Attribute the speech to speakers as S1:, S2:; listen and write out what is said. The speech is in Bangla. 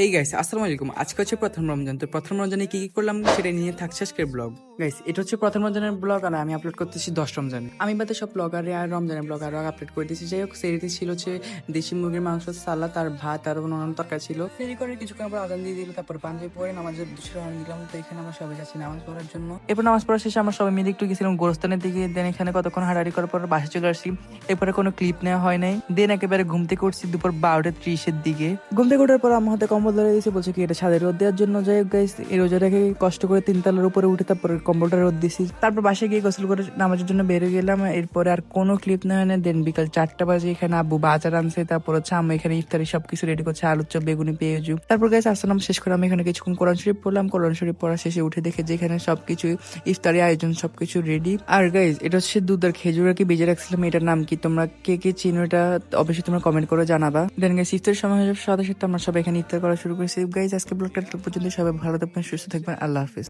S1: হেই গাইস, আসসালামু আলাইকুম। আজকে হচ্ছে প্রথম রমজান। তো প্রথম রমজানে কি কি করলাম সেটা নিয়ে থাকছে আজকের ব্লগ। গাইস, এটা হচ্ছে প্রথম রমজানের ব্লগ আর আমি আপলোড করতেছি 10 রমজানে। আমি বাদে সব ব্লগারে আর রমজানের ব্লগ আরও আপলোড করে দিয়েছি। যাই হোক, সেরিতে ছিল হচ্ছে দেশি মুরগির মাংস, সালাদ আর ভাত আর অন্যান্য তরকারি ছিল। সেরি করে কিছুক্ষণ পর আজান দিয়ে দিল, তারপর পাঞ্জাবি পরে নামাজের উদ্দেশ্যে রওনা দিলাম। তো এখানে আমরা সবাই যাচ্ছি নামাজ পড়ার জন্য। এরপর নামাজ পড়া শেষে আমরা সবাই মিলে একটু গেছিলাম গোরস্থানের দিকে। দেন এখানে কতক্ষণ হাঁটাহাঁটি করার পর বাসে চলে আসছি। এরপরে কোনো ক্লিপ নেওয়া হয় নাই। দেন একেবারে ঘুম থেকে উঠছি দুপুর 12:30-এর দিকে। ঘুম থেকে ওঠার পর আমার হাতে কম্বল ধরে দিয়েছে, বলছে কি এটা ছাদের রোদ দেওয়ার জন্য। যাই হোক গাইস, এই রোজাটাকে কষ্ট করে 3 তলার উপরে উঠে তারপর কম্বলটা রোদ দিছি। তারপর বাসায় গিয়ে গোসল করে নামাজের জন্য বেরিয়ে গেলাম। এরপরে আর কোনো ক্লিপ না হয় না। দেন বিকাল 4টা বাজে এখানে আব্বু বাজার আনছে, তারপর হচ্ছে আমি এখানে ইফতারি সবকিছু রেডি করছে, আলুর চপ, বেগুনি, পেঁয়াজু। তারপর গাইস আসলাম, শেষ করে আমি এখানে কিছুক্ষণ কোরআন শরীফ পড়লাম। কোরআন শরীফ পড়া শেষে উঠে দেখে যে এখানে সবকিছু ইফতারি আয়োজন সবকিছু রেডি। আর গাইস, এটা হচ্ছে দুধ আর খেজুর আর কি বেজে রাখছিলাম। এটার নাম কি, তোমরা কে কে চিনো এটা অবশ্যই তোমরা কমেন্ট করে জানাবা। দেন গাইস, ইফতারের সময় হয়ে যাওয়ার সাথে সাথে আমরা সবাই এখানে ইফতার করা শুরু করেছি। গাইস, আজকে ব্লগটা পর্যন্ত সবাই ভালো থাকবেন, সুস্থ থাকবেন। আল্লাহ হাফিজ।